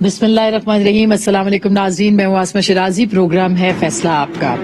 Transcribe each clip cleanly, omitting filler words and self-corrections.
بسم اللہ الرحمن الرحیم. السلام علیکم ناظرین, میں ہوں آسمہ شرازی. پروگرام ہے فیصلہ آپ کا.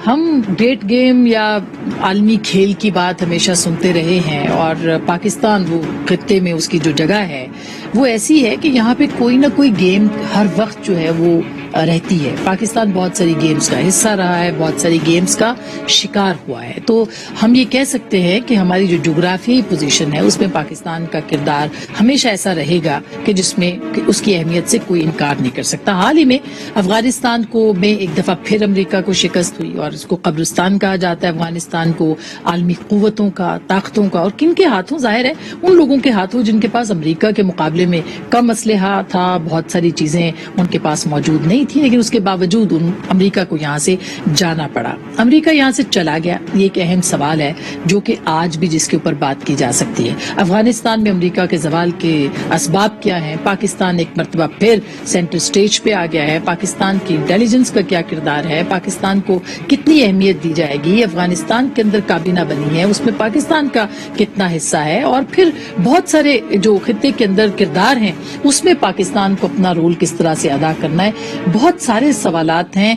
ہم گریٹ گیم یا عالمی کھیل کی بات ہمیشہ سنتے رہے ہیں, اور پاکستان وہ خطے میں اس کی جو جگہ ہے وہ ایسی ہے کہ یہاں پہ کوئی نہ کوئی گیم ہر وقت جو ہے وہ رہتی ہے. پاکستان بہت ساری گیمز کا حصہ رہا ہے, بہت ساری گیمز کا شکار ہوا ہے. تو ہم یہ کہہ سکتے ہیں کہ ہماری جو جغرافیائی پوزیشن ہے اس میں پاکستان کا کردار ہمیشہ ایسا رہے گا کہ جس میں اس کی اہمیت سے کوئی انکار نہیں کر سکتا. حال ہی میں افغانستان کو میں ایک دفعہ پھر امریکہ کو شکست ہوئی, اور اس کو قبرستان کہا جاتا ہے. افغانستان کو عالمی قوتوں کا, طاقتوں کا, اور کن کے ہاتھوں؟ ظاہر ہے ان لوگوں کے ہاتھوں جن کے پاس امریکہ کے مقابلے میں کم اسلحہ تھا, بہت ساری چیزیں ان کے پاس موجود نہیں تھی, لیکن اس کے باوجود امریکہ کو یہاں سے جانا پڑا. امریکہ یہاں سے چلا گیا, یہ ایک اہم سوال ہے جو کہ آج بھی جس کے اوپر بات کی جا سکتی ہے. افغانستان میں امریکہ کے زوال کے اسباب کیا ہیں؟ پاکستان ایک مرتبہ پھر سینٹر سٹیج پہ آ گیا ہے. پاکستان کی انٹیلیجنس کا کیا کردار ہے؟ پاکستان کو کتنی اہمیت دی جائے گی؟ افغانستان کے اندر کابینہ بنی ہے, اس میں پاکستان کا کتنا حصہ ہے؟ اور پھر بہت سارے جو خطے کے اندر کردار ہیں اس میں پاکستان کو اپنا رول کس طرح سے ادا کرنا ہے. بہت سارے سوالات ہیں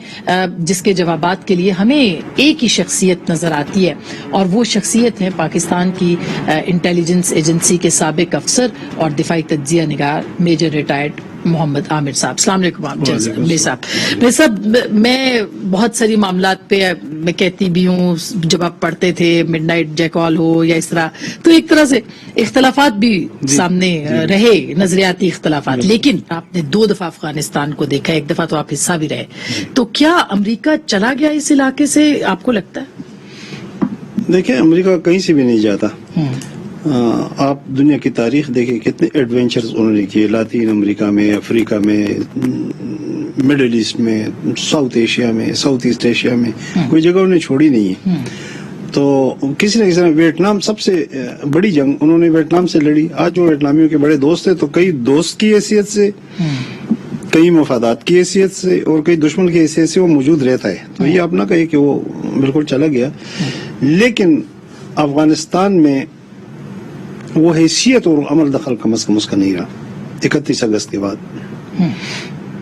جس کے جوابات کے لیے ہمیں ایک ہی شخصیت نظر آتی ہے, اور وہ شخصیت ہے پاکستان کی انٹیلیجنس ایجنسی کے سابق افسر اور دفاعی تجزیہ نگار میجر ریٹائرڈ محمد عامر صاحب. السلام علیکم میرے صاحب. میں بہت ساری معاملات پہ میں کہتی بھی ہوں, جب آپ پڑھتے تھے مڈ نائٹ جیکال ہو یا اس طرح, تو ایک طرح سے اختلافات بھی سامنے رہے, نظریاتی اختلافات, لیکن آپ نے 2 دفعہ افغانستان کو دیکھا, ایک دفعہ تو آپ حصہ بھی رہے. تو کیا امریکہ چلا گیا اس علاقے سے, آپ کو لگتا ہے؟ دیکھیں, امریکہ کہیں سے بھی نہیں جاتا. آپ دنیا کی تاریخ دیکھیں, کتنے ایڈونچرز انہوں نے کیے, لاطین امریکہ میں, افریقہ میں, مڈل ایسٹ میں, ساؤتھ ایشیا میں, ساؤتھ ایسٹ ایشیا میں, کوئی جگہ انہوں نے چھوڑی نہیں ہے. تو کسی نہ کسی نے ویتنام سب سے بڑی جنگ انہوں نے ویتنام سے لڑی. آج وہ ویتنامیوں کے بڑے دوست ہیں, تو کئی دوست کی حیثیت سے, کئی مفادات کی حیثیت سے, اور کئی دشمن کی حیثیت سے وہ موجود رہتا ہے. تو یہ آپ نہ کہے کہ وہ بالکل چلا گیا, لیکن افغانستان میں وہ حیثیت اور عمل دخل کم از کم اس کا نہیں رہا 31 اگست کے بعد.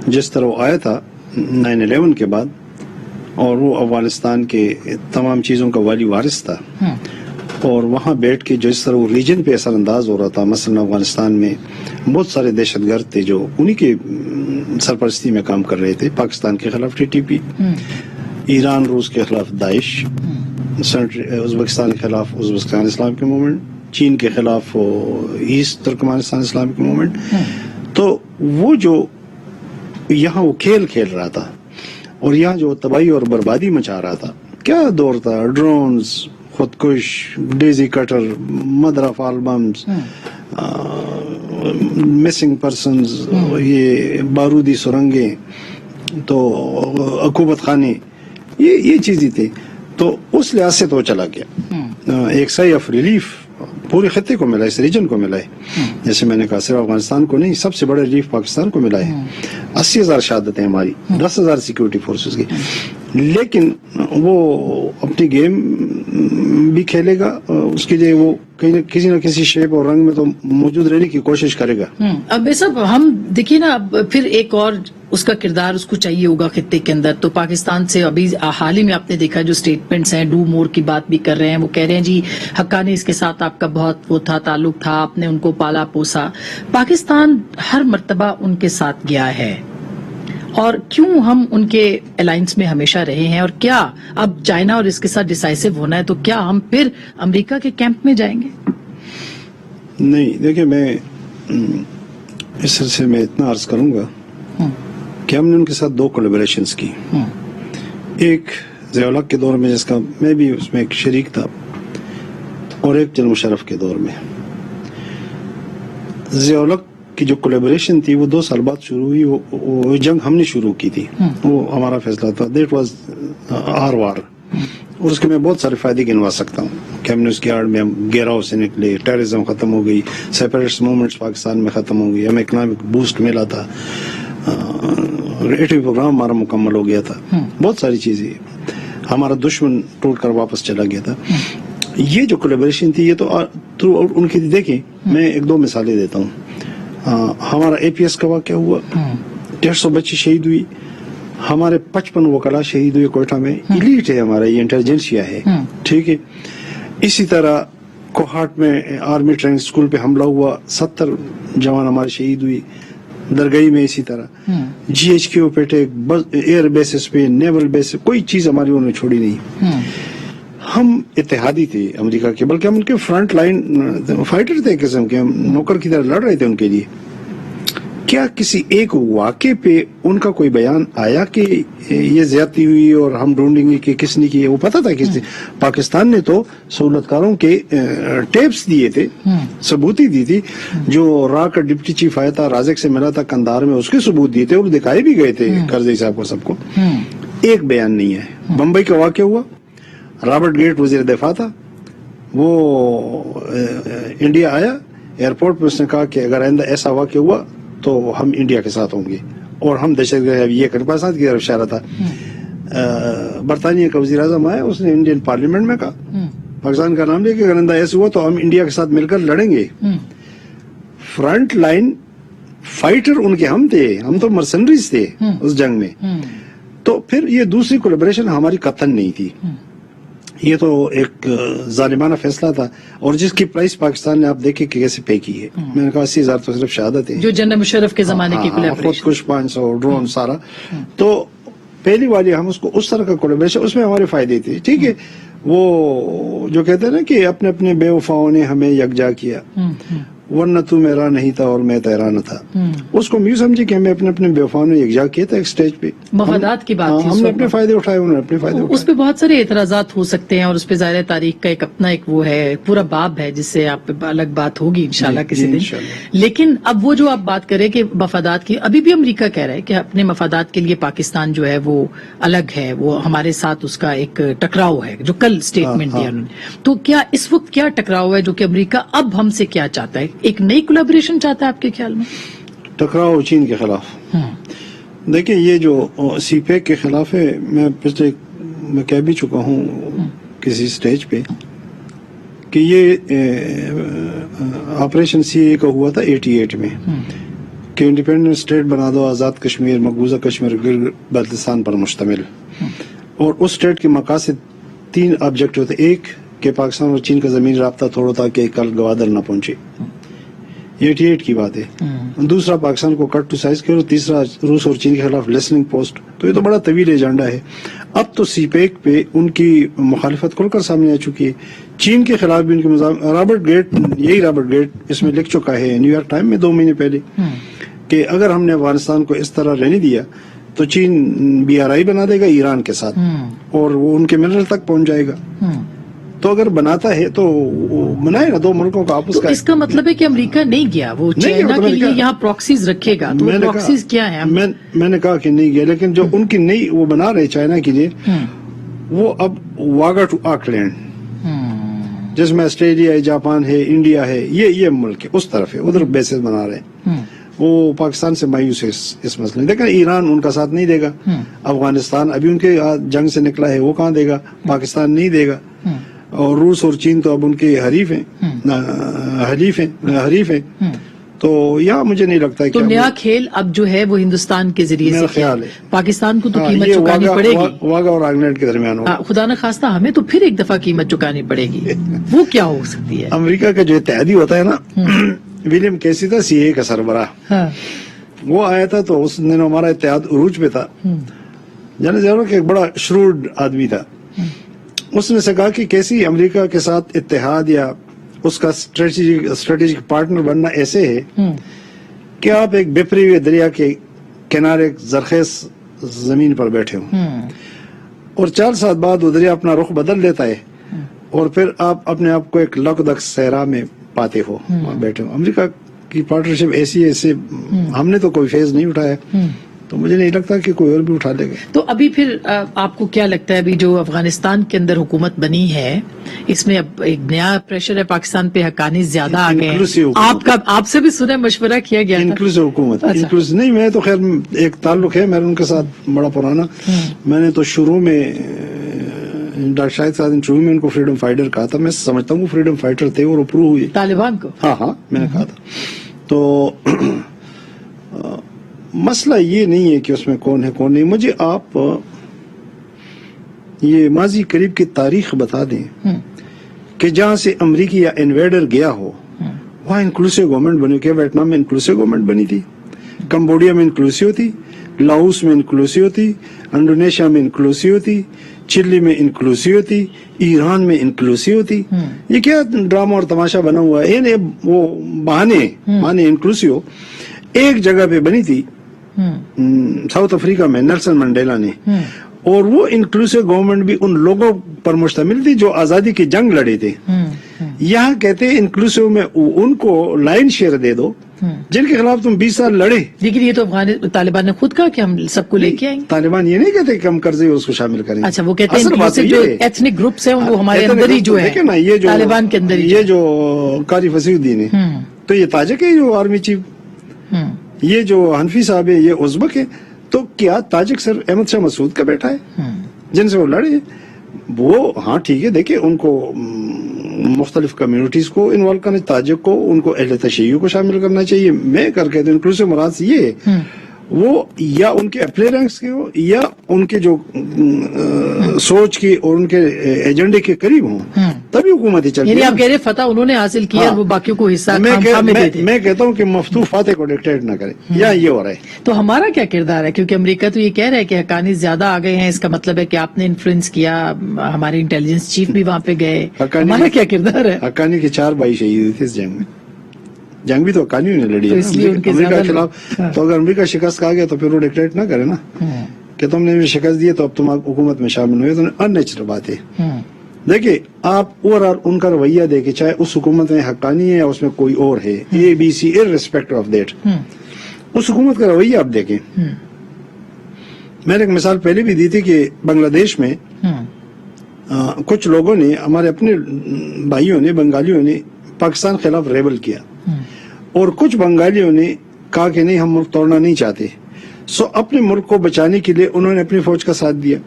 جس طرح وہ آیا تھا 9/11 کے بعد, اور وہ افغانستان کے تمام چیزوں کا والی وارث تھا, اور وہاں بیٹھ کے جس طرح وہ ریجن پہ اثر انداز ہو رہا تھا. مثلا افغانستان میں بہت سارے دہشت گرد تھے جو انہی کے سرپرستی میں کام کر رہے تھے. پاکستان کے خلاف TTP, ایران روس کے خلاف داعش, ازبکستان کے خلاف ازبکستان اسلام کی موومنٹ, چین کے خلاف ایسٹ ترکمانستان اسلام کی موومنٹ. تو وہ جو یہاں وہ کھیل رہا تھا, اور یہاں جو تباہی اور بربادی مچا رہا تھا, کیا دور تھا, ڈرونز, خودکش, daisy cutter, mother of all bombs, missing persons, یہ بارودی سرنگیں, تو عقوبت خانے, یہ چیزیں تھی. تو اس لحاظ سے تو چلا گیا. ایک سائی آف ریلیف پورے خطے کو ملا ہے, اس ریجن کو ملا ہے. جیسے میں نے کہا, صرف افغانستان کو نہیں, سب سے بڑا ریلیف پاکستان کو ملا ہے. 80,000 شہادتیں ہماری, 10,000 سیکیورٹی فورسز کی. لیکن وہ اپنی گیم بھی کھیلے گا, اس کے لیے وہ کسی نہ کسی شیپ اور رنگ میں تو موجود رہنے کی کوشش کرے گا. اب صاحب ہم دیکھیے نا, اب پھر ایک اور اس کا کردار اس کو چاہیے ہوگا خطے کے اندر. تو پاکستان سے ابھی حال ہی میں آپ نے دیکھا جو سٹیٹمنٹس ہیں, ڈو مور کی بات بھی کر رہے ہیں. وہ کہہ رہے ہیں جی حقانی اس کے ساتھ آپ کا بہت وہ تھا, تعلق تھا, آپ نے ان کو پالا پوسا. پاکستان ہر مرتبہ ان کے ساتھ گیا ہے, اور کیوں ہم ان کے الائنس میں ہمیشہ رہے ہیں؟ اور کیا اب چائنا اور اس کے ساتھ ڈیسائسو ہونا ہے, تو کیا ہم پھر امریکہ کے کیمپ میں جائیں گے؟ نہیں, دیکھیں, میں اس سلسلے میں اتنا عرض کروں گا کہ ہم نے ان کے ساتھ 2 کولیبریشنز کی. ایک ضیاء الحق کے دور میں, جس کا میں بھی اس میں ایک شریک تھا, اور ایک جنرل مشرف کے دور میں. ضیاء الحق کی جو کولیبریشن تھی وہ 2 سال بعد شروع ہوئی. وہ جنگ ہم نے شروع کی تھی, وہ ہمارا فیصلہ تھا. دیٹ واز آر وار, اور اس کے میں بہت سارے فائدے گنوا سکتا ہوں کہ ہم نے اس کی آڑ میں ہم گھیراؤ سے نکلے, ٹیررزم ختم ہو گئی, سیپریٹسٹ موومنٹس پاکستان میں ختم ہو گئی, ہمیں اکنامک بوسٹ ملا تھا, ایٹمی پروگرام ہمارا مکمل ہو گیا تھا, بہت ساری چیزیں, ہمارا دشمن ٹوٹ کر واپس چلا گیا تھا. یہ جو کولیبریشن تھی یہ تو تھرو آؤٹ ان کی. دیکھیں, میں 1-2 مثالیں دیتا ہوں. ہمارا APS کا واقعہ ہوا, 150 بچے شہید ہوئی, ہمارے 55 وکلا شہید ہوئے کوئٹہ میں. ایلیٹ ہے ہمارا, یہ انٹیلیجنسیا ہے, ٹھیک ہے. اسی طرح کوہاٹ میں آرمی ٹریننگ اسکول پہ حملہ ہوا, 70 جوان ہمارے شہید ہوئی. درگئی میں اسی طرح, GHQ پہ ایئر بیسز پہ, نیول بیس, کوئی چیز ہماری انہوں نے چھوڑی نہیں. ہم اتحادی تھے امریکہ کے, بلکہ ہم ان کے فرنٹ لائن فائٹر تھے قسم کے, ہم نوکر کی طرح لڑ رہے تھے ان کے لیے. کیا کسی ایک واقعے پہ ان کا کوئی بیان آیا کہ یہ زیادتی ہوئی اور ہم ڈھونڈیں گے کہ کس نے کی؟ وہ پتا تھا کس نے. پاکستان نے تو سہولت کاروں کے ٹیپس دیے تھے, ثبوتی دی تھی. جو را کا ڈپٹی چیف آیا تھا, رازق سے ملا تھا کندھار میں, اس کے ثبوت دیے تھے اور دکھائے بھی گئے تھے کرزئی صاحب کو, سب کو. ایک بیان نہیں ہے. بمبئی کا واقعہ ہوا, رابرٹ گیٹ وزیر دفاع تھا, وہ انڈیا آیا, ایئرپورٹ پہ اس نے کہا کہ اگر آئندہ ایسا واقعہ ہوا تو ہم انڈیا کے ساتھ ہوں گے, اور ہم دہشت گرد یہ پاکستان کی طرف اشارہ تھا. برطانیہ کا وزیر اعظم آیا, اس نے انڈین پارلیمنٹ میں کہا, پاکستان کا نام لے کے اگر آئندہ ایسا ہوا تو ہم انڈیا کے ساتھ مل کر لڑیں گے. فرنٹ لائن فائٹر ان کے ہم تھے, ہم تو مرسنریز تھے اس جنگ میں. تو پھر یہ دوسری کولیبریشن ہماری قطعاً نہیں تھی. یہ تو ایک ظالمانہ فیصلہ تھا, اور جس کی پرائس پاکستان نے آپ دیکھے کہ کیسے پے کی ہے. میں نے کہا 80,000 تو صرف شہادت ہے, جو جنرل مشرف کے زمانے کی خود کش 500 ڈرون سارا. تو پہلی والی ہم اس کو اس طرح کا کولیبریشن, اس میں ہمارے فائدے تھے, ٹھیک ہے. وہ جو کہتے ہیں نا کہ اپنے اپنے بے وفاؤں نے ہمیں یکجا کیا, ورنہ تو میرا نہیں تھا اور میں تیرا نہ تھا. اس کو یوں سمجھے کہ ہمیں اپنے اپنے بے وفاؤں نے یکجا کیا تھا ایک سٹیج پہ. مفادات کی بات تھی, ہم نے اپنے فائدے اٹھائے, انہوں نے اپنے فائدے اٹھائے. اس پہ بہت سارے اعتراضات ہو سکتے ہیں, اور اس پہ ظاہر تاریخ کا ایک اپنا ایک وہ ہے, پورا باب ہے جس سے آپ الگ بات ہوگی انشاءاللہ کسی دن. لیکن اب وہ جو آپ بات کریں کہ مفادات کی, ابھی بھی امریکہ کہہ رہا ہے کہ اپنے مفادات کے لیے پاکستان جو ہے وہ الگ ہے, وہ ہمارے ساتھ اس کا ایک ٹکراؤ ہے, جو کل اسٹیٹمنٹ دیا انہوں نے. تو کیا اس وقت کیا ٹکراؤ ہے جو کہ امریکہ اب ہم سے کیا چاہتا ہے؟ ایک نئی کولیبریشن چاہتا ہے آپ کے خیال میں؟ ٹکراؤ چین کے خلاف. دیکھیں یہ جو سی پیک کے خلاف ہے, میں کہہ بھی چکا ہوں کسی سٹیج پہ کہ یہ آپریشن CA کا ہوا تھا 88 میں کہ انڈیپینڈنٹ اسٹیٹ بنا دو, آزاد کشمیر, مقبوضہ کشمیر, گلگت بلتستان پر مشتمل. اور اس اسٹیٹ کے مقاصد 3 آبجیکٹو تھے. ایک کہ پاکستان اور چین کا زمین رابطہ توڑو تاکہ کل گوادر نہ پہنچے, یہ 88 کی بات ہے. دوسرا پاکستان کو کٹ ٹو سائز کرو. تیسرا روس اور چین کے خلاف لیسننگ پوسٹ. تو یہ تو بڑا طویل ایجنڈا ہے. اب تو سی پیک پہ ان کی مخالفت کھل کر سامنے آ چکی ہے. چین کے خلاف بھی ان کے رابرٹ گیٹ اس میں لکھ چکا ہے نیو یارک ٹائم میں 2 مہینے پہلے کہ اگر ہم نے افغانستان کو اس طرح رہنے دیا تو چین BRI بنا دے گا ایران کے ساتھ, اور وہ ان کے منرل تک پہنچ جائے گا. تو اگر بناتا ہے تو بنائے نا 2 ملکوں کا آپس کا. اس کا مطلب ہے کہ امریکہ نہیں گیا, وہ چائنا کے لیے یہاں پراکسیز رکھے گا. تو پراکسیز کیا ہے؟ میں نے کہا کہ نہیں گیا, لیکن جو ان کی نئی وہ بنا رہے چائنا کے لیے, وہ اب واگا ٹو آکلینڈ, جس میں آسٹریلیا ہے, جاپان ہے, انڈیا ہے, یہ ملک ہے, اس طرف ہے, ادھر بیسز بنا رہے ہیں. وہ پاکستان سے مایوس ہے اس مسئلے. لیکن ایران ان کا ساتھ نہیں دے گا. افغانستان ابھی ان کے جنگ سے نکلا ہے, وہ کہاں دے گا؟ پاکستان نہیں دے گا. اور روس اور چین تو اب ان کے حریف ہیں. تو یہاں مجھے نہیں لگتا ہے تو نیا کھیل اب جو ہے وہ ہندوستان کے ذریعے سے خیال ہے. پاکستان کو تو قیمت چکانی پڑے گی, واگا اور آگلینڈ کے درمیان. خدا نہ خواستہ ہمیں تو پھر ایک دفعہ قیمت چکانی پڑے گی. وہ کیا ہو سکتی ہے؟ امریکہ کا جو اتحادی ہوتا ہے نا, ولیم کیسی تھا CA کا سربراہ, وہ آیا تھا تو اس دن ہمارا اتحاد عروج پہ تھا. جانے جانو کہ ایک بڑا شروڈ آدمی تھا. اس نے سے کہا کہ کیسی امریکہ کے ساتھ اتحاد یا اس کا اسٹریٹجک پارٹنر بننا ایسے ہے کہ آپ ایک بپری ہوئے دریا کے کنارے زرخیز زمین پر بیٹھے ہوں, اور 4 سال بعد وہ دریا اپنا رخ بدل لیتا ہے, اور پھر آپ اپنے آپ کو ایک لقدق صحرا میں پاتے ہو, بیٹھے ہو. امریکہ کی پارٹنرشپ ایسے ہم نے تو کوئی فیز نہیں اٹھایا, تو مجھے نہیں لگتا کہ کوئی اور بھی اٹھا لے گا. تو ابھی پھر آپ کو کیا لگتا ہے, ابھی جو افغانستان کے اندر حکومت بنی ہے, اس میں اب ایک نیا پریشر ہے پاکستان پہ, حقانی زیادہ آ گئے. آپ سے بھی سنا مشورہ کیا گیا انکلوسیو حکومت. نہیں, میں تو خیر ایک تعلق ہے میرا ان کے ساتھ بڑا پرانا. میں نے تو شروع میں ڈاکٹر شاہد صاحب انٹرویو میں ان کو فریڈم فائٹر کہا تھا. میں سمجھتا ہوں وہ فریڈم فائٹر تھے اور اپروو ہوئے طالبان کو. ہاں میں نے کہا تھا. تو مسئلہ یہ نہیں ہے کہ اس میں کون ہے کون نہیں. مجھے آپ یہ ماضی قریب کی تاریخ بتا دیں کہ جہاں سے امریکی یا انویڈر گیا ہو وہاں انکلوسیو گورنمنٹ بنی. کیا ویتنام میں انکلوسیو گورنمنٹ بنی تھی؟ کمبوڈیا میں انکلوسیو تھی، لاؤس میں انکلوسیو تھی، انڈونیشیا میں انکلوسیو تھی، چلی میں انکلوسیو تھی، ایران میں انکلوسیو تھی. یہ کیا ڈرامہ اور تماشا بنا ہوا ہے؟ یعنی وہ بہانے انکلوسیو ایک جگہ پہ بنی تھی ساؤتھ افریقہ میں نیلسن منڈیلا نے، اور وہ انکلوسیو گورنمنٹ بھی ان لوگوں پر مشتمل تھی جو آزادی کی جنگ لڑے تھے. یہاں کہتے ہیں انکلوسیو میں ان کو لائن شیئر دے دو جن کے خلاف تم 20 سال لڑے. لیکن یہ تو طالبان نے خود کہا کہ ہم سب کو لے کے آئیں گے. طالبان یہ نہیں کہتے کہ ہم قرضے اس کو شامل کریں. اچھا، وہ کہتے ہیں جو ایتھنک گروپس ہیں وہ ہمارے اندر ہی جو ہے، طالبان کے اندر ہی. یہ جو قاری فصیح الدین ہے تو یہ تاجک ہے جو آرمی چیف، یہ جو حنفی صاحب ہے یہ ازبک ہے. تو کیا تاجک سر احمد شاہ مسعود کا بیٹا ہے جن سے وہ لڑے؟ وہ ہاں ٹھیک ہے، دیکھیں ان کو مختلف کمیونٹیز کو انوالو کرنا، تاجک کو، ان کو اہل تشیع کو شامل کرنا چاہیے. میں کر کے انکلوسیو مراد سے یہ ہے وہ یا ان کے اپنے رینکس کے ہو یا ان کے جو سوچ کی اور ان کے ایجنڈے کے قریب ہوں تبھی حکومتیں چلتی. یعنی آپ کہہ رہے فتح انہوں نے حاصل کیا، وہ باقیوں کو حصہ میں کہتا ہوں کہ مفتوح فاتح کو ڈکٹیٹ نہ کرے. یا یہ ہو رہا ہے. تو ہمارا کیا کردار ہے؟ کیونکہ امریکہ تو یہ کہہ رہا ہے کہ حقانی زیادہ آ گئے ہیں، اس کا مطلب ہے کہ آپ نے انفلوئنس کیا، ہمارے انٹیلیجنس چیف بھی وہاں پہ گئے. ہمارا کیا کردار ہے؟ حقانی کے 4 بھائی شہید ہوئے تھے اس جنگ میں. جنگ بھی تو حقانیوں نے لڑی ہے امریکہ کے خلاف. تو اگر امریکہ شکست کھا گیا تو پھر وہ ڈکٹیٹ نہ کرے نا کہ تم نے شکست دی تو اب تم حکومت میں شامل ہوئے. تو ان نیچرل بات ہے. دیکھیں آپ اوور ان کا رویہ دیکھیں، چاہے اس حکومت میں حقانی ہے یا اس میں کوئی اور ہے، ABC irrespective of that، اس حکومت کا رویہ آپ دیکھیں. میں نے ایک مثال پہلے بھی دی تھی کہ بنگلہ دیش میں کچھ لوگوں نے، ہمارے اپنے بھائیوں نے، بنگالیوں نے پاکستان خلاف ریبل کیا، اور کچھ بنگالیوں نے کہا کہ نہیں ہم ملک توڑنا نہیں چاہتے. سو اپنے ملک کو بچانے کے لیے انہوں نے اپنی فوج کا ساتھ دیا.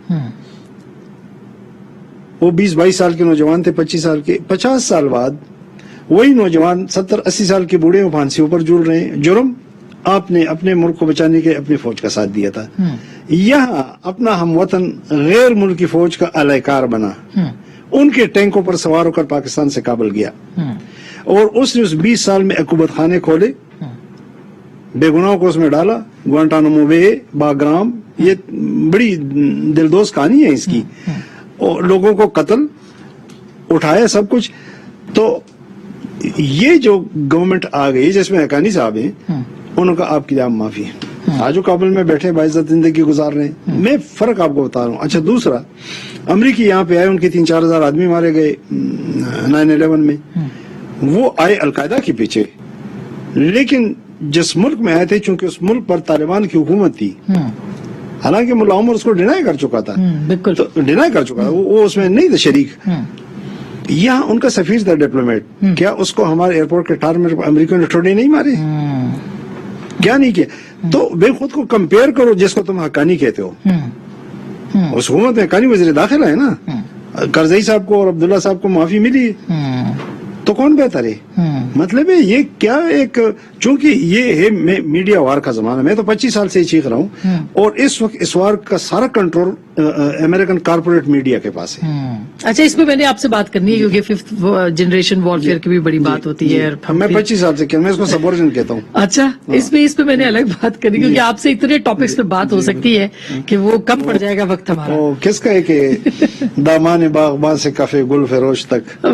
وہ 20-22 سال کے نوجوان تھے، 25 سال کے. 50 سال بعد وہی نوجوان 70-80 سال کے بوڑھے پھانسیوں پر جڑ رہے ہیں. جرم آپ نے اپنے ملک کو بچانے کے اپنی فوج کا ساتھ دیا تھا. یہاں اپنا ہم وطن غیر ملکی فوج کا اہلکار بنا، ان کے ٹینکوں پر سوار ہو کر پاکستان سے کابل گیا، اور اس نے اس 20 سال میں عقوبت خانے کھولے، بے گناہوں کو اس میں ڈالا. گوانٹانامو بے، باگرام، یہ بڑی دلدوز کہانی ہے اس کی. اور لوگوں کو قتل اٹھایا سب کچھ. تو یہ جو گورنمنٹ آ گئی جس میں حقانی صاحب ہیں، انہوں کا آپ کی جام معافی ہے. آج وہ کابل میں بیٹھے باعزت زندگی گزار رہے ہیں. میں فرق آپ کو بتا رہا ہوں. اچھا دوسرا، امریکی یہاں پہ آئے، ان کے 3-4 ہزار آدمی مارے گئے 9/11 میں. وہ آئے القاعدہ کے پیچھے، لیکن جس ملک میں آئے تھے چونکہ اس ملک پر طالبان کی حکومت تھی، حالانکہ ملا عمر اس کو ڈینائی کر چکا تھا، ڈینائی کر چکا تھا، وہ اس میں نہیں تھا شریک. یہاں ان کا سفیر تھا ڈپلومیٹ، کیا اس کو ہمارے ایئرپورٹ کے ٹارمینل پر امریکیوں نے ٹھوڑے نہیں مارے؟ کیا نہیں کیا؟ تو بے خود کو کمپیئر کرو جس کو تم حقانی کہتے ہو. اس حکومت میں حقانی وزیر داخلہ ہے نا، کرزئی صاحب کو اور عبداللہ صاحب کو معافی ملی، تو کون بہتر ہے؟ مطلب ہے یہ کیا ایک، چونکہ یہ ہے میڈیا وار کا زمانہ. میں تو 25 سال سے ہی چیخ رہا ہوں، اور اس وقت اس وار کا سارا کنٹرول امریکن کارپوریٹ میڈیا کے پاس ہے. اچھا، اس پہ میں نے آپ سے بات کرنی ہے کیونکہ 5th جنریشن وارفیئر کی بھی بڑی بات ہوتی ہے. میں 25 سال سے میں اس کو سبورجن کہتا ہوں. اچھا، اس پہ میں نے الگ بات کرنی کیونکہ آپ سے اتنے ٹاپکس پہ بات ہو سکتی ہے کہ وہ کم پڑ جائے گا وقت ہمارا. کس کا ہے کہ دامان باغباں سے کفے گل فروش تک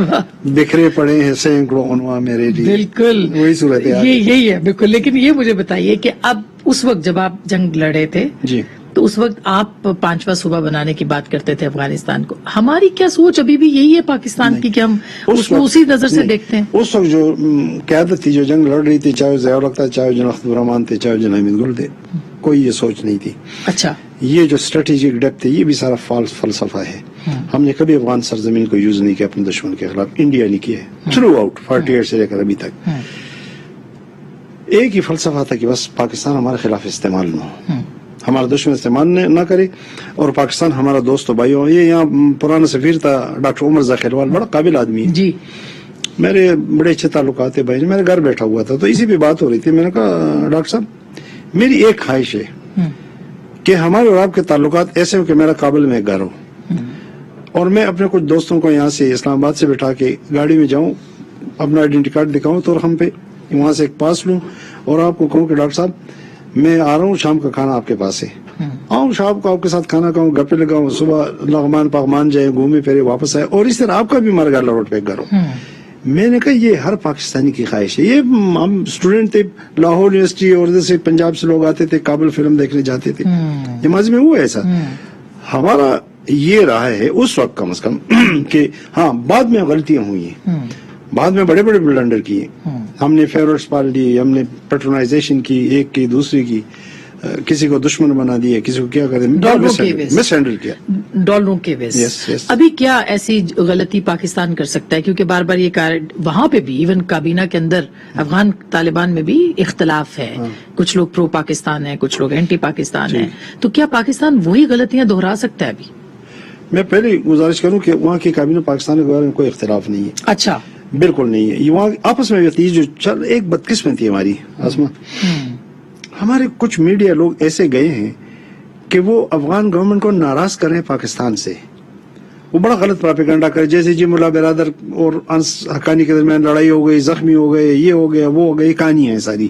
بکھرے پڑے ہیں سینکڑوں عنواں میرے لیے. بالکل وہی صورت ہے، یہی ہے بالکل. لیکن یہ مجھے بتائیے کہ اب اس وقت جب آپ جنگ لڑے تھے جی، تو اس وقت آپ 5واں صوبہ بنانے کی بات کرتے تھے افغانستان کو. ہماری کیا سوچ ابھی بھی یہی ہے پاکستان کی کہ ہم اس کو اسی نظر سے دیکھتے ہیں؟ اس وقت جو قیادت تھی جو جنگ لڑ رہی تھی، چاہے ضیاء الحق تھا، چاہے جناب اختر الرحمان تھے، چاہے جناب حمید گل تھے، کوئی یہ سوچ نہیں تھی. اچھا، یہ جو اسٹریٹجک ڈیپتھ ہے یہ بھی سارا فالس فلسفہ ہے. ہم نے کبھی افغان سرزمین کو یوز نہیں کیا اپنے دشمن کے خلاف. انڈیا نے کیا ہے تھرو آؤٹ 48 سے لے کر ابھی تک. ایک ہی فلسفہ تھا کہ بس پاکستان ہمارے خلاف استعمال نہ ہو، ہمارا دشمن استعمال نہ کرے، اور پاکستان ہمارا دوست و بھائی ہو. یہ یہاں پرانا سفیر تھا ڈاکٹر عمر ذاخیروال، بڑا قابل آدمی ہے. جی، میرے بڑے اچھے تعلقات تھے بھائی، میرے گھر بیٹھا ہوا تھا تو اسی پہ بات ہو رہی تھی. میں نے کہا ڈاکٹر صاحب میری ایک خواہش ہے کہ ہمارے اور آپ کے تعلقات ایسے ہو کہ میرا کابل میں گھر ہو، اور میں اپنے کچھ دوستوں کو یہاں سے اسلام آباد سے بٹھا کے گاڑی میں جاؤں، اپنا آئیڈینٹی کارڈ دکھاؤں تو ہم پہ وہاں سے ایک پاس لوں اور آپ کو کہوں کہ ڈاکٹر صاحب میں آ رہا ہوں، شام کا کھانا آپ کے پاس ہے، آؤں شام کو آپ کے ساتھ کھانا کھاؤں، گپے لگاؤں، صبح لغمان پغمان جائیں، گھومے پھرے واپس آئے، اور اس طرح آپ کا بھی ہمارا گھر لوٹ پہ گھر ہو. میں نے کہا یہ ہر پاکستانی کی خواہش ہے. یہ ہم اسٹوڈنٹ تھے لاہور یونیورسٹی اور ادھر سے پنجاب سے لوگ آتے تھے، کابل فلم دیکھنے جاتے تھے، جماعت میں ہوا ایسا. ہمارا یہ رہا ہے اس وقت کم از کم کہ ہاں بعد میں غلطیاں ہوئی ہیں، بعد میں بڑے بڑے بلنڈر کیے، ہم نے فیورٹس پال لی، ہم نے پیٹرونائزیشن کی، ایک کی دوسری کی، کسی کو دشمن بنا دیا، کسی کو کیا کر مس ہینڈل کیا ڈالروں کے ویس. Yes. ابھی کیا ایسی غلطی پاکستان کر سکتا ہے؟ کیونکہ بار بار یہ وہاں پہ بھی ایون کابینہ کے اندر افغان طالبان میں بھی اختلاف ہے، کچھ لوگ پرو پاکستان ہیں، کچھ لوگ اینٹی پاکستان ہیں، تو کیا پاکستان وہی غلطیاں دہرا سکتا ہے ابھی؟ میں پہلے گزارش کروں کہ وہاں کی کابینہ پاکستان کے بارے میں کوئی اختلاف نہیں ہے. اچھا، بالکل نہیں ہے. یہ وہاں آپس میں ہوتی ہے جو ایک بدقسمتی ہے ہماری آسما، ہمارے کچھ میڈیا لوگ ایسے گئے ہیں کہ وہ افغان گورنمنٹ کو ناراض کر رہے ہیں پاکستان سے، وہ بڑا غلط پراپیگنڈا کرے، جیسے جی ملا برادر اور انس حقانی کے درمیان لڑائی ہو گئی، زخمی ہو گئے، یہ ہو گیا، وہ ہو گئی، کہانیاں ہیں ساری.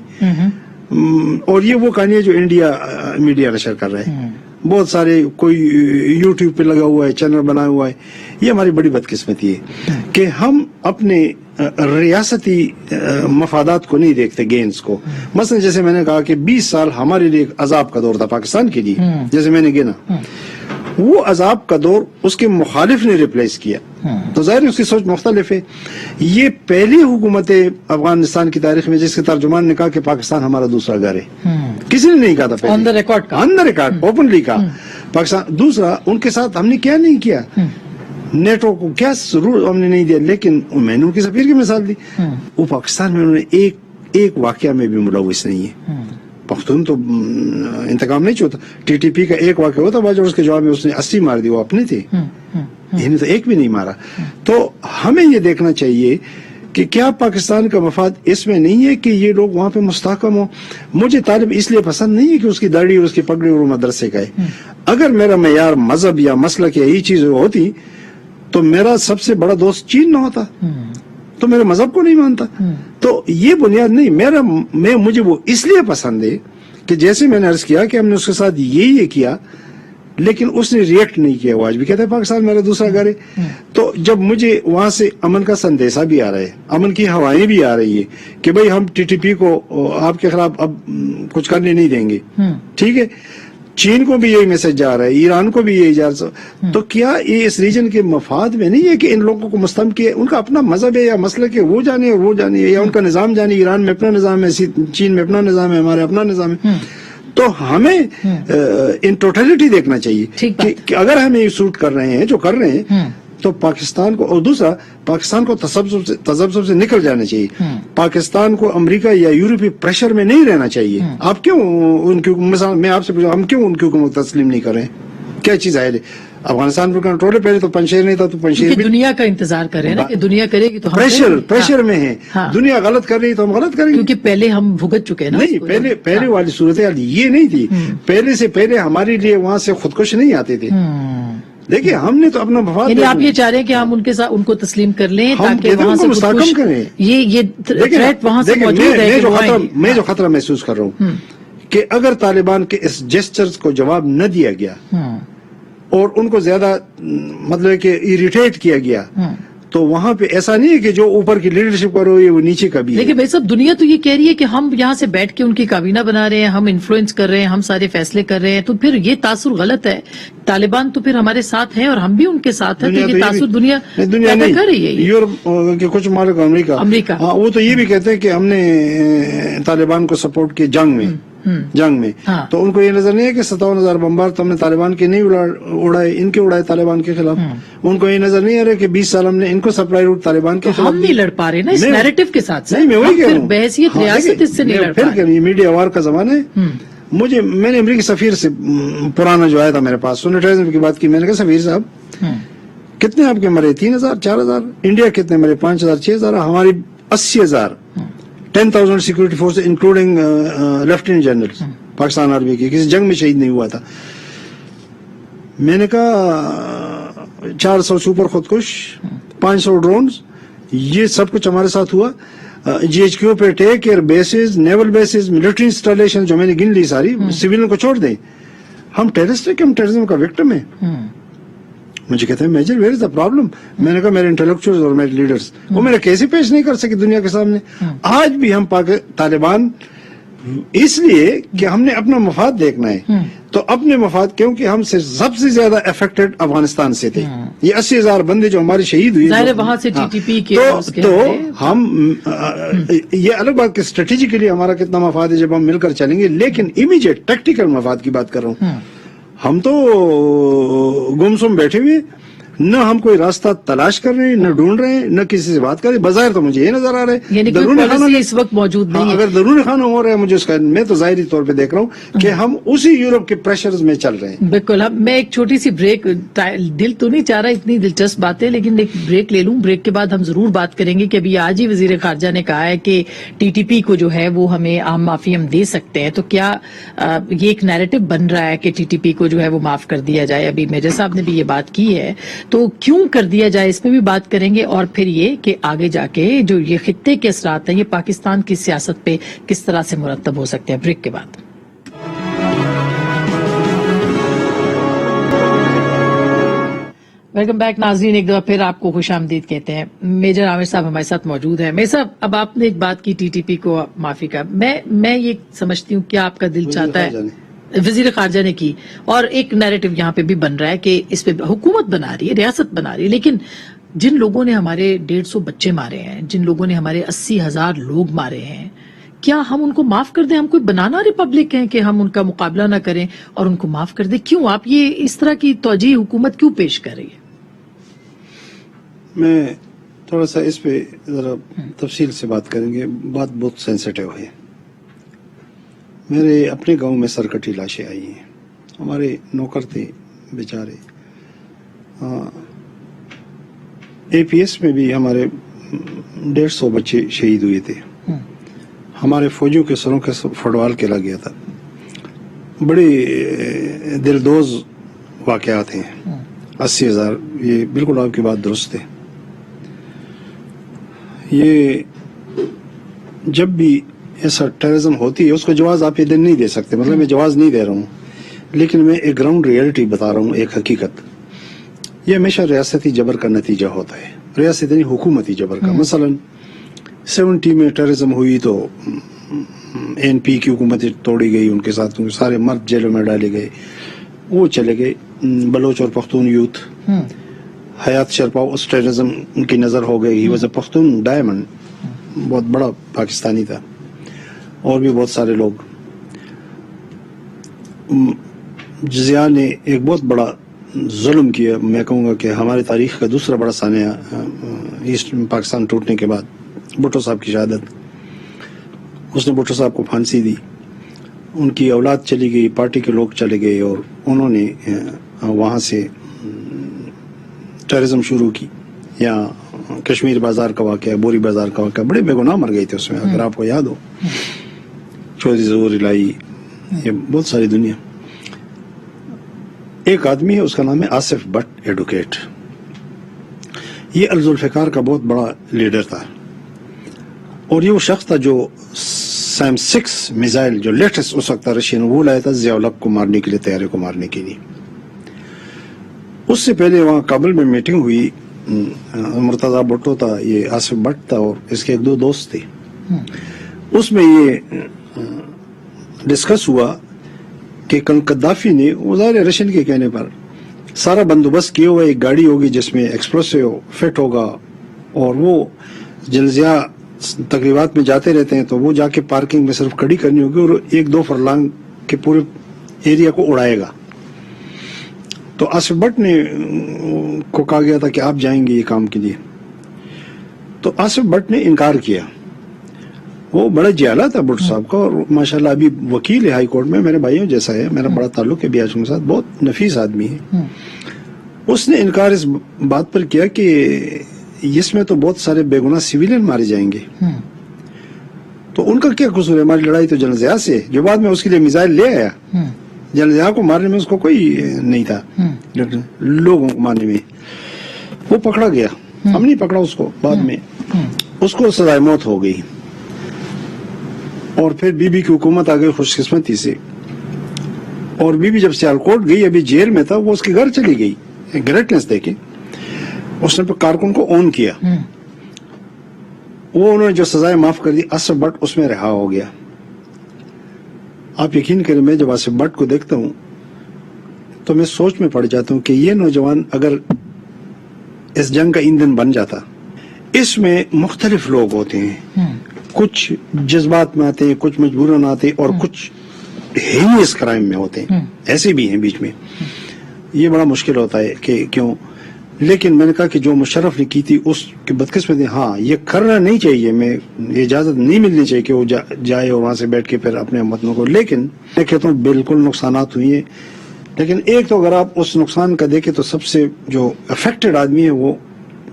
اور یہ وہ کہانیاں جو انڈیا میڈیا نشر کر رہے ہیں، بہت سارے کوئی یوٹیوب پہ لگا ہوا ہے، چینل بنا ہوا ہے. یہ ہماری بڑی بدقسمتی ہے کہ ہم اپنے ریاستی مفادات کو نہیں دیکھتے، گینز کو. مثلا جیسے میں نے کہا کہ 20 سال ہمارے لیے عذاب کا دور تھا پاکستان کے لیے، جیسے میں نے گنا، وہ عذاب کا دور اس کے مخالف نے ریپلیس کیا، تو ظاہر اس کی سوچ مختلف ہے. یہ پہلی حکومت افغانستان کی تاریخ میں جس کے ترجمان نے کہا کہ پاکستان ہمارا دوسرا گھر ہے. کسی نے نہیں کہا تھا، آن دا ریکارڈ اوپنلی کہا پاکستان. دوسرا، ان کے ساتھ ہم نے کیا نہیں کیا، نیٹو کو کیا رول ہم نے نہیں دیا، لیکن میں نے ان کی سفیر کی مثال دی. وہ پاکستان میں انہوں نے ایک واقعہ میں بھی ملوث نہیں ہے. پختون تو انتقام نہیں چاہتا، ٹی ٹی پی کا ایک واقعہ ہوتا باجوڑ، اس کے جواب میں اس نے 80 مار دی، وہ اپنے تھے، انہیں تو ایک بھی نہیں مارا. تو ہمیں یہ دیکھنا چاہیے کہ کیا پاکستان کا مفاد اس میں نہیں ہے کہ یہ لوگ وہاں پہ مستحکم ہو. مجھے طالب اس لیے پسند نہیں ہے کہ اس کی داڑھی اور اس کی پگڑی اور مدرسے کا ہے. اگر میرا معیار مذہب یا مسلک یا یہ چیز ہوتی تو میرا سب سے بڑا دوست چین نہ ہوتا، تو میرے مذہب کو نہیں مانتا. تو یہ بنیاد نہیں، مجھے وہ اس لیے پسند ہے کہ جیسے میں نے عرض کیا کہ ہم نے اس کے ساتھ یہ کیا، لیکن اس نے ریئیکٹ نہیں کیا. وہ آج بھی کہتا ہے پاکستان میرا دوسرا گھر ہے. تو جب مجھے وہاں سے امن کا سندیشہ بھی آ رہا ہے، امن کی ہوائیں بھی آ رہی ہے کہ بھئی ہم ٹی ٹی پی کو آپ کے خلاف اب کچھ کرنے نہیں دیں گے، ٹھیک ہے، چین کو بھی یہی میسج جا رہا ہے، ایران کو بھی یہی جا رہا ہے، تو کیا یہ اس ریجن کے مفاد میں نہیں ہے کہ ان لوگوں کو مستحکم کیے؟ ان کا اپنا مذہب ہے یا مسلک ہے، وہ جانے اور وہ جانے، یا ان کا نظام جانے. ایران میں اپنا نظام ہے، چین میں اپنا نظام ہے، ہمارے اپنا نظام ہے. تو ہمیں ان ٹوٹلٹی دیکھنا چاہیے کہ اگر ہم یہ سوٹ کر رہے ہیں جو کر رہے ہیں تو پاکستان کو، اور دوسرا پاکستان کو تذبذب سے نکل جانا چاہیے. پاکستان کو امریکہ یا یورپی پریشر میں نہیں رہنا چاہیے. آپ کیوں ان کی مثال میں آپ سے پوچھا، ہم کیوں ان کی حکومت تسلیم نہیں کر رہے ہیں؟ کیا چیز ہے؟ افغانستان پر کنٹرول ہے، پہلے تو پنشیر نہیں تھا، تو پنشیر بھی دنیا کا انتظار کریں نا کہ دنیا کرے گی تو پریشر میں ہے. دنیا غلط کر رہی تو ہم غلط کریں گے، کیونکہ پہلے ہم بھگت چکے ہیں نا. نہیں، پہلے والی صورتحال یہ نہیں تھی. پہلے سے پہلے ہمارے لیے وہاں سے خودکش نہیں آتے تھے. دیکھیے ہم نے تو اپنا مفاد، یعنی آپ یہ چاہ رہے ہیں کہ ہم ان کے ساتھ ان کو تسلیم کر لیں تاکہ وہاں سے مستحکم کریں. یہ تھریٹ وہاں سے موجود ہے. میں جو خطرہ محسوس کر رہا ہوں کہ اگر طالبان کے اس جیسچرز کو جواب نہ دیا گیا اور ان کو زیادہ مطلب کہ اریٹیٹ کیا گیا، تو وہاں پہ ایسا نہیں ہے کہ جو اوپر کی لیڈرشپ کر رہی ہے وہ نیچے کا بھی ہے. لیکن بھائی صاحب، دنیا تو یہ کہہ رہی ہے کہ ہم یہاں سے بیٹھ کے ان کی کابینہ بنا رہے ہیں، ہم انفلوئنس کر رہے ہیں، ہم سارے فیصلے کر رہے ہیں، تو پھر یہ تاثر غلط ہے. طالبان تو پھر ہمارے ساتھ ہیں اور ہم بھی ان کے ساتھ ہیں، تو یہ تاثر دنیا پیدا کر رہی ہے. یورپ کے کچھ ممالک، امریکہ، وہ تو یہ بھی کہتے ہیں کہ ہم نے طالبان کو سپورٹ کیا جنگ میں. تو ان کو یہ نظر نہیں ہے کہ 57,000 بمبار تو ہم نے طالبان کے نہیں اڑائے، ان کے اڑائے طالبان کے خلاف. ان کو یہ نظر نہیں آ رہا کہ 20 سال ہم نے ان کو سپلائی روٹ طالبان کے خلاف. ہم نہیں لڑ پا رہے نا اس نیریٹو کے ساتھ. نہیں، میں وہی کہہ رہا ہوں، بحیثیت ریاست اس سے نہیں لڑ پا رہے. پھر میڈیا وار کا زمانہ ہے. میں نے امریکی سفیر سے پرانا جو آیا تھا میرے پاس، سونیٹائزم کی بات کی. میں نے کہا سفیر صاحب کتنے آپ کے مرے؟ 3,000 4,000. انڈیا کتنے مرے؟ 5,000 6,000. ہماری 80,000 10,000 security force including lieutenant general Pakistan army کی کسی جنگ میں شہید نہیں ہوا تھا. میں نے کہا 400 سپر خودکش، 500 ڈرونز، یہ سب کچھ ہمارے ساتھ ہوا. جی ایچ کیو پہ ٹیک ایئر بیسز، نیول بیسز، ملٹری انسٹالیشن جو میں نے گن لی ساری، سویلن کو چھوڑ دیں. ہم ٹیررسٹ ہیں کہ ہم ٹیررزم کا وکٹم ہیں؟ مجھے کہتے ہیں major where is the problem. میں نے کہا میرے انٹلیکچوئلز اور میرے لیڈرز وہ میرے کیسے پیش نہیں کر سکے دنیا کے سامنے. آج بھی ہم طالبان اس لیے کہ ہم نے اپنا مفاد دیکھنا ہے، تو اپنے مفاد کیونکہ ہم سے سب سے زیادہ افیکٹڈ افغانستان سے تھے. یہ 80,000 بندے جو ہمارے شہید ہوئے وہاں سے ٹی ٹی پی کے تو ہم یہ الگ بات کہ اسٹریٹجیکلی ہمارا کتنا مفاد ہے جب ہم مل کر چلیں گے، لیکن امیجیٹ ٹیکٹیکل مفاد کی بات کر رہا ہوں. ہم تو گمسم بیٹھے ہوئے، نہ ہم کوئی راستہ تلاش کر رہے ہیں، نہ ڈھونڈ رہے ہیں، نہ کسی سے بات کر رہے ہیں. بظاہر تو مجھے یہ نظر آ رہا ہے یعنی درون خانہ اس وقت موجود نہیں ہے. اگر درون خانہ ہو رہا ہے مجھے اس کا، میں تو ظاہری طور پہ دیکھ رہا ہوں کہ ہم اسی یورپ کے پریشرز میں چل رہے ہیں. بالکل. میں ایک چھوٹی سی بریک، دل تو نہیں چاہ رہا اتنی دلچسپ بات ہے، لیکن ایک بریک لے لوں. بریک کے بعد ہم ضرور بات کریں گے کہ ابھی آج ہی وزیر خارجہ نے کہا ہے کہ ٹی ٹی پی کو جو ہے وہ ہمیں عام معافی ہم دے سکتے ہیں. تو کیا یہ ایک نیریٹو بن رہا ہے کہ ٹی ٹی پی کو جو ہے وہ معاف کر دیا جائے؟ ابھی میجر صاحب نے بھی یہ بات کی ہے، تو کیوں کر دیا جائے اس میں بھی بات کریں گے. اور پھر یہ کہ آگے جا کے جو یہ خطے کے اثرات ہیں یہ پاکستان کی سیاست پہ کس طرح سے مرتب ہو سکتے ہیں. بریک کے بعد. ویلکم بیک ناظرین، ایک دفعہ پھر آپ کو خوش آمدید کہتے ہیں. میجر عامر صاحب ہمارے ساتھ موجود ہیں. میجر صاحب، اب آپ نے ایک بات کی ٹی ٹی پی کو معافی کا، میں یہ سمجھتی ہوں کیا آپ کا دل چاہتا ہے، وزیر خارجہ نے کی، اور ایک نیریٹو یہاں پہ بھی بن رہا ہے کہ اس پہ حکومت بنا رہی ہے، ریاست بنا رہی ہے، لیکن جن لوگوں نے ہمارے 150 بچے مارے ہیں، جن لوگوں نے ہمارے 80,000 لوگ مارے ہیں، کیا ہم ان کو معاف کر دیں؟ ہم کوئی بنانا ریپبلک ہیں کہ ہم ان کا مقابلہ نہ کریں اور ان کو معاف کر دیں؟ کیوں آپ یہ اس طرح کی توجیہ حکومت کیوں پیش کر رہی ہے؟ میں تھوڑا سا اس پہ ذرا تفصیل سے بات کریں گے. بات بہت سینسیٹیو ہے. میرے اپنے گاؤں میں سرکٹی لاشیں آئی ہیں. ہمارے نوکر تھے بیچارے. اے پی ایس میں بھی ہمارے 150 بچے شہید ہوئے تھے. ہمارے فوجیوں کے سروں کے فٹوال کھیلا گیا تھا. بڑے دلدوز واقعات ہیں. 80,000، یہ بالکل آپ کی بات درست ہے. یہ جب بھی ایسا ٹیررزم ہوتی ہے اس کو جواز آپ یہ دن نہیں دے سکتے، مطلب میں جواز نہیں دے رہا ہوں، لیکن میں ایک گراؤنڈ ریئلٹی بتا رہا ہوں، ایک حقیقت. یہ ہمیشہ ریاستی جبر کا نتیجہ ہوتا ہے، ریاستی نہیں حکومتی جبر کا. مثلا 70 میں ٹیررزم ہوئی تو این پی کی حکومت توڑی گئی، ان کے ساتھ سارے مرد جیلوں میں ڈالے گئے، وہ چلے گئے. بلوچ اور پختون یوتھ، حیات شرپاؤ اس ٹیررزم ان کی نظر ہو گئی. He was a Pakhtun diamond, بہت بڑا پاکستانی تھا، اور بھی بہت سارے لوگ. جزیہ نے ایک بہت بڑا ظلم کیا، میں کہوں گا کہ ہماری تاریخ کا دوسرا بڑا سانحہ ایسٹ پاکستان ٹوٹنے کے بعد بھٹو صاحب کی شہادت. اس نے بھٹو صاحب کو پھانسی دی، ان کی اولاد چلی گئی، پارٹی کے لوگ چلے گئے، اور انہوں نے وہاں سے ٹیررزم شروع کی. یا کشمیر بازار کا واقعہ، بوری بازار کا واقعہ، بڑے بے گناہ مر گئے تھے اس میں، اگر آپ کو یاد ہو. چودھری ظہور الہی، یہ بہت ساری دنیا. ایک آدمی ہے، اس کا نام ہے آصف بٹ ایڈوکیٹ. یہ الذوالفقار کا بہت بڑا لیڈر تھا، اور یہ وہ شخص تھا جو سیم 6 میزائل جو لیٹسٹ اس وقت رشین وہ لایا تھا ضیاء الحق کو مارنے کے لیے، طیارے کو مارنے کے لیے. اس سے پہلے وہاں کابل میں میٹنگ ہوئی. مرتضی بھٹو تھا، یہ آصف بٹ تھا، اور اس کے 2 دوست تھے. اس میں یہ ڈسکس ہوا کہ کل قذافی نے، ظاہر رشین کے کہنے پر، سارا بندوبست کیا ہوا، ایک گاڑی ہوگی جس میں ایکسپریسو فٹ ہوگا، اور وہ جلزیہ تقریبات میں جاتے رہتے ہیں، تو وہ جا کے پارکنگ میں صرف کھڑی کرنی ہوگی، اور 1-2 فرلانگ کے پورے ایریا کو اڑائے گا. تو آصف بٹ نے کو کہا گیا تھا کہ آپ جائیں گے یہ کام کے لیے. تو آصف بٹ نے انکار کیا. وہ بڑا جیالہ تھا بھٹو صاحب کا، اور ماشاءاللہ ابھی وکیل ہے ہائی کورٹ میں، میرے بھائیوں جیسا ہے، میرا بڑا تعلق ہے بیاجوں کے ساتھ، بہت نفیس آدمی ہے. اس نے انکار اس بات پر کیا کہ اس میں تو بہت سارے بے گناہ سویلین مارے جائیں گے، تو ان کا کیا قصور ہے؟ ہماری لڑائی تو جنرل ضیاء سے، جو بعد میں اس کے لیے میزائل لے آیا، جنرل ضیاء کو مارنے میں اس کو کوئی نہیں تھا، لوگوں کو مارنے میں وہ پکڑا گیا، ہم نہیں پکڑا اس کو، بعد میں اس کو سزائے موت ہو گئی، اور پھر بی بی کی حکومت آ گئی خوش قسمتی سے، اور بی بی جب سیالکوٹ گئی، ابھی جیل میں تھا، وہ اس کے گھر چلی گئی، گریٹنس دے کے اس نے کارکن کو اون کیا، وہ انہوں نے جو سزائیں معاف کر دی، آصف بٹ اس میں رہا ہو گیا۔ آپ یقین کریں، میں جب آصف بٹ کو دیکھتا ہوں تو میں سوچ میں پڑ جاتا ہوں کہ یہ نوجوان اگر اس جنگ کا ایندھن بن جاتا، اس میں مختلف لوگ ہوتے ہیں، کچھ جذبات میں آتے ہیں، کچھ مجبوراً آتے ہیں، اور کچھ ہینیس کرائم میں ہوتے ہیں، ایسے بھی ہیں بیچ میں، یہ بڑا مشکل ہوتا ہے کہ کیوں، لیکن میں نے کہا کہ جو مشرف نے کی تھی اس کی بدقسمتی، ہاں یہ کرنا نہیں چاہیے، میں یہ اجازت نہیں ملنی چاہیے کہ وہ جائے اور وہاں سے بیٹھ کے پھر اپنے وطنوں کو، لیکن میں کہتا ہوں بالکل نقصانات ہوئی ہیں، لیکن ایک تو اگر آپ اس نقصان کا دیکھیں تو سب سے جو افیکٹڈ آدمی ہے وہ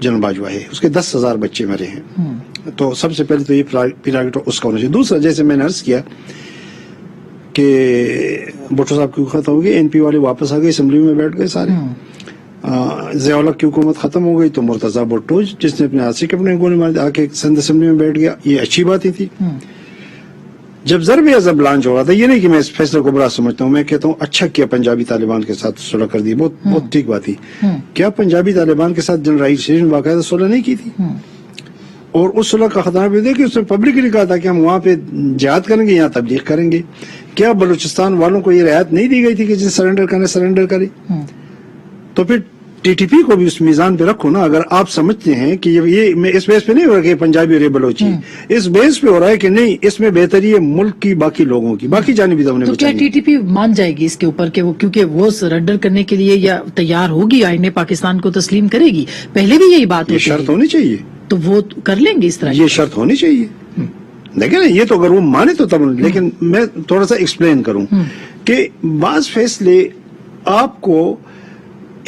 جنرل باجوہ ہے، اس کے 10,000 بچے مرے ہیں، تو سب سے پہلے تو یہ پیراگٹ اس کا ہونا چاہیے۔ دوسرا، جیسے میں نے عرض کیا کہ بھٹو صاحب کی ختم ہو گئی، این پی والے واپس آ گئے، اسمبلی میں بیٹھ گئے سارے، ضیاء الحق کی حکومت ختم ہو گئی تو مرتضیٰ بھٹو جس نے اپنے ہاتھ کے اپنے گولی مار آ کے سندھ اسمبلی میں بیٹھ گیا، یہ اچھی بات ہی تھی۔ جب ضرب عضب لانچ ہو رہا تھا، یہ نہیں کہ میں اس فیصلے کو بڑا سمجھتا ہوں، میں کہتا ہوں اچھا کیا پنجابی طالبان کے ساتھ صلح کر دی، بہت ٹھیک بات تھی۔ کیا پنجابی طالبان کے ساتھ جنرل راحیل شریف نے باقاعدہ صلح نہیں کی تھی؟ اور اس صلح کا خطرہ بھی دیکھیں، اس نے پبلکلی کہا تھا کہ ہم وہاں پہ جہاد کریں گے، یہاں تبلیغ کریں گے۔ کیا بلوچستان والوں کو یہ رعایت نہیں دی گئی تھی کہ جن سرنڈر کرنے سرنڈر کرے؟ تو پھر ٹی ٹی پی کو بھی اس میزان پہ رکھو نا، اگر آپ سمجھتے ہیں کہ یہ میں اس بیس پہ نہیں ہو رہا کہ پنجابی اور یہ بلوچی، اس بیس پہ ہو رہا ہے کہ نہیں، اس میں بہتری ہے ملک کی، باقی لوگوں کی، باقی جانبی تو تو کیا ٹی ٹی پی مان جائے گی اس کے اوپر کہ وہ، کیونکہ وہ سرنڈر کرنے کے لیے یا تیار ہوگی، آئین پاکستان کو تسلیم کرے گی؟ پہلے بھی یہی بات یہ ہوتی شرط ہے، ہونی چاہیے، تو وہ کر لیں گے اس طرح؟ یہ شرط ہونی چاہیے، دیکھیں نا، یہ تو اگر وہ مانے تو تب، لیکن میں تھوڑا سا ایکسپلین کروں کہ بعض فیصلے آپ کو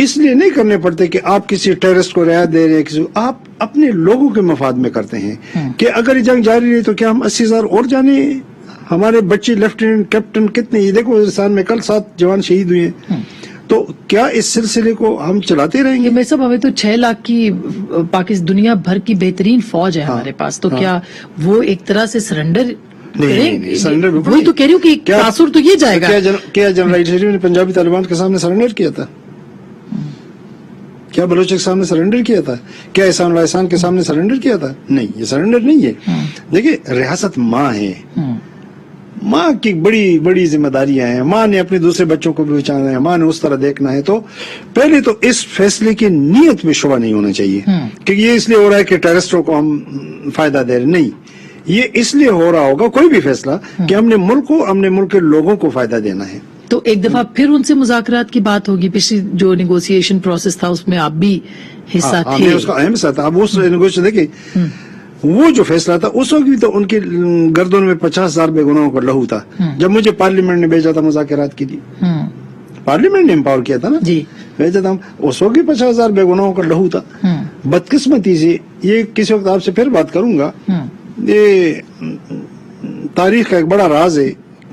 اس لیے نہیں کرنے پڑتے کہ آپ کسی ٹیررسٹ کو رعایت دے رہے ہیں، کسی آپ اپنے لوگوں کے مفاد میں کرتے ہیں، کہ اگر یہ جنگ جاری رہی تو کیا ہم 80,000 اور جانے، ہمارے بچے لیفٹیننٹ کیپٹن کتنے، یہ دیکھو راجستھان میں کل 7 جوان شہید ہوئے ہیں، تو کیا اس سلسلے کو ہم چلاتے رہیں گے؟ میں صاحب، ہمیں تو 6 لاکھ کی دنیا بھر کی بہترین فوج ہے ہمارے پاس، تو کیا وہ ایک طرح سے سرنڈر نہیں، سرنڈر وہی تو کہہ رہی ہوں کہ تاثر تو یہ جائے گا۔ کیا جنرل راحیل شریف نے پنجابی طالبان کے سامنے سرنڈر کیا تھا؟ کیا بلوچ کے سامنے سرنڈر کیا تھا؟ کیا احسان اللہ احسان کے سامنے سرنڈر کیا تھا؟ نہیں، یہ سرنڈر نہیں ہے۔ دیکھیں، ریاست ماں ہے، ماں کی بڑی بڑی ذمہ داریاں ہیں، ماں نے اپنے دوسرے بچوں کو بھی بچانا ہے، ماں نے اس طرح دیکھنا ہے، تو پہلے تو اس فیصلے کی نیت میں شبہ نہیں ہونا چاہیے کہ یہ اس لیے ہو رہا ہے کہ ٹیررسٹوں کو ہم فائدہ دے رہے، نہیں، یہ اس لیے ہو رہا ہوگا کوئی بھی فیصلہ کہ ہم نے ملک کو، ہم نے ملک کے لوگوں کو فائدہ دینا ہے۔ تو ایک دفعہ پھر ان سے مذاکرات کی بات ہوگی، پچھلی جو نیگوسیشن پروسیس تھا اس میں آپ بھی حصہ تھے، اس کا اہم حصہ تھا۔ اب اس نیگوشیشن دیکھیں، وہ جو فیصلہ تھا اس وقت بھی تو ان کی گردن میں 50,000 بے گناہوں کا لہو تھا، جب مجھے پارلیمنٹ نے بھیجا تھا مذاکرات کے لیے، پارلیمنٹ نے امپاور کیا تھا نا، جی بھیجا تھا، اس وقت بھی 50,000 بے گناہوں کا لہو تھا۔ بدقسمتی سے، یہ کسی وقت آپ سے پھر بات کروں گا، یہ تاریخ کا ایک بڑا راز ہے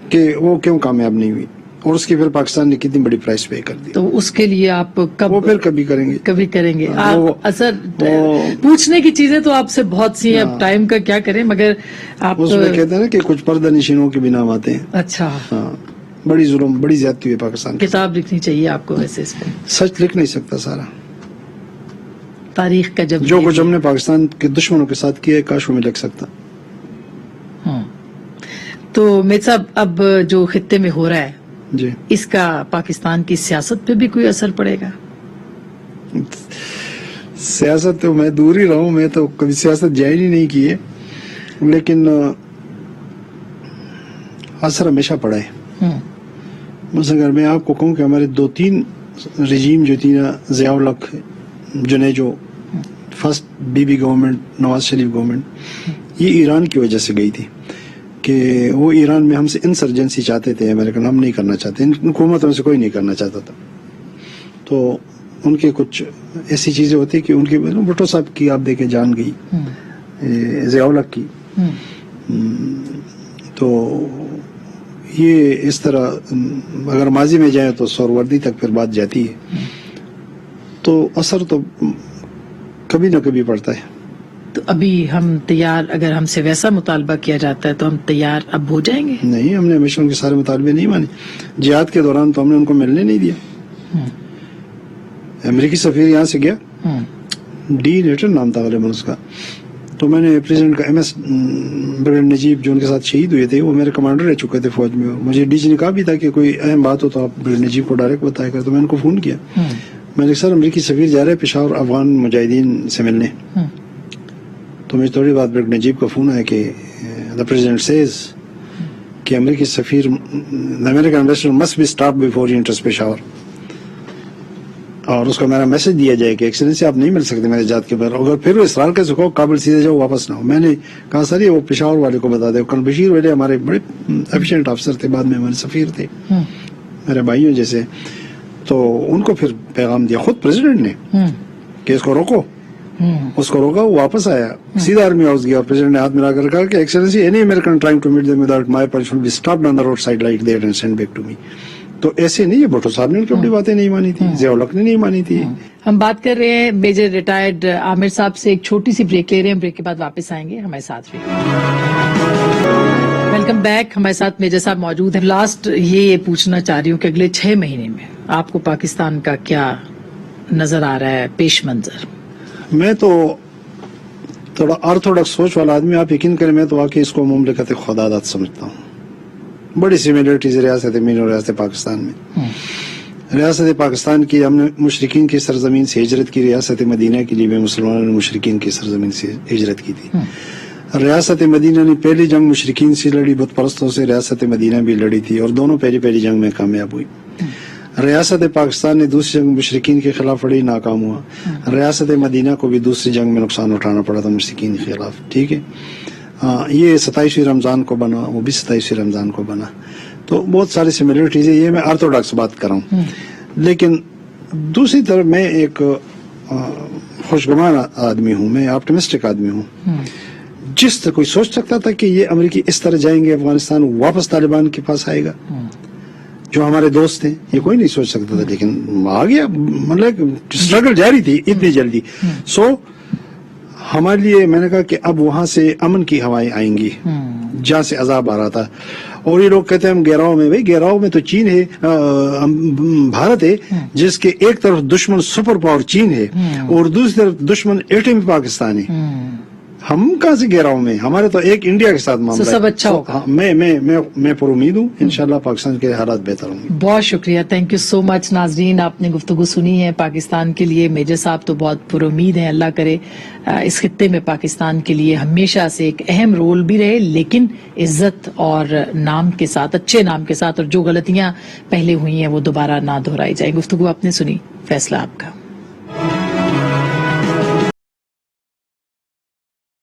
کہ وہ کیوں کامیاب نہیں ہوئی، اور اس کی پھر پاکستان نے کتنی بڑی پرائس پے کر دی۔ تو اس کے لیے آپ کب، وہ پھر کبھی کریں گے، کبھی کریں گے آپ؟ اثر پوچھنے کی چیزیں تو آپ سے بہت سی ہیں، اب ٹائم کا کیا کریں، مگر آپ اس میں کہتے ہیں نا کہ کچھ پردہ نشینوں کے بھی نام آتے ہیں۔ اچھا، ہاں، بڑی ظلم، بڑی زیادتی ہوئی پاکستان کی۔ کتاب لکھنی چاہیے آپ کو ویسے، اس پہ سچ لکھ نہیں سکتا سارا، تاریخ کا جب جو کچھ ہم نے پاکستان کے دشمنوں کے ساتھ کیا ہے، کاش وہ میں لکھ سکتا۔ تو میرے صاحب، اب جو خطے میں ہو رہا ہے جی، اس کا پاکستان کی سیاست پہ بھی کوئی اثر پڑے گا؟ سیاست تو میں دور ہی رہا ہوں، میں تو کبھی سیاست جوائن ہی نہیں کی ہے، لیکن اثر ہمیشہ پڑا ہے۔ مثلا اگر میں آپ کو کہوں کہ ہمارے 2-3 رجیم جو تھی نا، ضیاء الحق، Junejo, first be be government, Nawaz Sharif government, یہ ایران کی وجہ سے گئی تھی، کہ وہ ایران میں ہم سے انسرجنسی چاہتے تھے، امریکن، ہم نہیں کرنا چاہتے، ان حکومتوں سے کوئی نہیں کرنا چاہتا تھا، تو ان کے کچھ ایسی چیزیں ہوتی کہ ان کی بھٹو صاحب کی آپ دیکھیں جان گئی، ضیاء الحق کی، تو یہ اس طرح اگر ماضی میں جائیں تو سہروردی تک پھر بات جاتی ہے، تو اثر تو کبھی نہ کبھی پڑتا ہے. تو ابھی ہم تیار، اگر ہم سے ویسا مطالبہ کیا جاتا ہے تو ہم تیار اب ہو جائیں گے؟ نہیں، ہم نے ہمیشہ ان کے سارے مطالبے نہیں مانے. جہاد کے دوران تو ہم نے ان کو ملنے نہیں دیا. امریکی سفیر یہاں سے گیا، ڈی نیٹن نام تھا غالباً اس کا، تو میں نے پریزیڈنٹ کا ایم ایس بریگیڈیئر نجیب جو ان کے ساتھ شہید ہوئے تھے، وہ میرے کمانڈر رہ چکے تھے فوج میں. مجھے ڈی جی نے کہا بھی تھا کہ کوئی اہم بات ہو تو آپ بریگیڈیئر نجیب کو ڈائریکٹ بتایا کر. تو میں ان کو فون کیا، میں نے سر امریکی سفیر جا رہے ہیں پشاور افغان مجاہدین سے ملنے. تو مجھے تھوڑی بات بریگیڈیئر نجیب کا فون آیا کہ دا پریزیڈنٹ سیز کہ امریکی سفیر the American ambassador must be stop before he enters Peshawar, اور اس کو میرا میسج دیا جائے کہ ایکسلنسی آپ نہیں مل سکتے میرے جات کے بعد، اگر پھر وہ اصرار کے سکھو کابل سیدھے جاؤ واپس نہ ہو. میں نے کہا سر یہ وہ پشاور والے کو بتا دے. کل بشیر والے ہمارے بڑے ایفیشینٹ افسر تھے، بعد میں ہمارے سفیر تھے میرے بھائیوں جیسے، تو ان کو پھر پیغام دیا خود پریزیڈنٹ نے کہ اس کو روکو. اس کو روکا، وہ واپس آیا، سیدھا آرمی ہاؤس گیا، اور پریزیڈنٹ نے ہاتھ ملا کر کہا کہ excellency any American trying to meet them without my permission be stopped on the road side like that and send back to me. تو ایسے نہیں ہے، بھٹو صاحب نے ان کی اپنی باتیں نہیں مانی تھی، ضیاء الحق نے نہیں مانی تھی. ہم بات کر رہے ہیں میجر ریٹائرڈ عامر صاحب سے. ایک چھوٹی سی بریک لے رہے ہیں، بریک کے بعد واپس آئیں گے. ہمارے ساتھ ویلکم بیک. ہمارے ساتھ میجر صاحب موجود ہیں. لاسٹ یہ پوچھنا چاہ رہی ہوں کہ اگلے 6 مہینے میں آپ کو پاکستان کا کیا نظر آ رہا ہے پیش منظر؟ میں تو تھوڑا آرتھوڈاکس سوچ والا آدمی، آپ یقین کریں میں تو واقعی اس کو مملکت خداداد سمجھتا ہوں. بڑی سملیرٹیز ریاست مین اور ریاست پاکستان میں. ریاست پاکستان کی ہم نے مشرقین کی سرزمین سے ہجرت کی، ریاست مدینہ کے لیے بھی مسلمانوں نے مشرقین کی سرزمین سے ہجرت کی تھی. ریاست مدینہ نے پہلی جنگ مشرقین سے لڑی، بت پرستوں سے ریاست مدینہ بھی لڑی تھی، اور دونوں پہلی جنگ میں کامیاب ہوئی. ریاست پاکستان نے دوسری جنگ مشرقین کے خلاف لڑی، ناکام ہوا. ریاست مدینہ کو بھی دوسری جنگ میں نقصان اٹھانا پڑا تھا مشرقین کے خلاف. ٹھیک ہے، یہ 27 رمضان کو بنا، وہ بھی 27 رمضان کو بنا. تو بہت ساری سملیرٹیز ہے. یہ میں آرتھوڈاکس بات کر رہا ہوں. لیکن دوسری طرف میں ایک خوشگمان آدمی ہوں، میں آپٹمسٹک آدمی ہوں. جس طرح کوئی سوچ سکتا تھا کہ یہ امریکی اس طرح جائیں گے افغانستان، واپس طالبان کے پاس آئے گا جو ہمارے دوست ہیں؟ یہ کوئی نہیں سوچ سکتا تھا، لیکن آ گیا. مطلب اسٹرگل جاری تھی اتنی جلدی. سو ہمارے لیے میں نے کہا کہ اب وہاں سے امن کی ہوائیں آئیں گی جہاں سے عذاب آ رہا تھا. اور یہ لوگ کہتے ہیں ہم گہراؤ میں، بھائی گہراؤ میں تو چین ہے، بھارت ہے، جس کے ایک طرف دشمن سپر پاور چین ہے اور دوسری طرف دشمن ایٹمی پاکستان ہے. ہم کہاں سے گہراؤ میں؟ ہمارے تو ایک انڈیا کے ساتھ معاملہ ہے. سب اچھا ہوگا. میں پر امید ہوں انشاءاللہ پاکستان کے حالات بہتر ہوں گے. بہت شکریہ، تھینک یو سو مچ. ناظرین، آپ نے گفتگو سنی ہے پاکستان کے لیے. میجر صاحب تو بہت پر امید ہیں، اللہ کرے اس خطے میں پاکستان کے لیے ہمیشہ سے ایک اہم رول بھی رہے، لیکن عزت اور نام کے ساتھ، اچھے نام کے ساتھ، اور جو غلطیاں پہلے ہوئی ہیں وہ دوبارہ نہ دہرائی جائیں. گفتگو آپ نے سنی، فیصلہ آپ کا.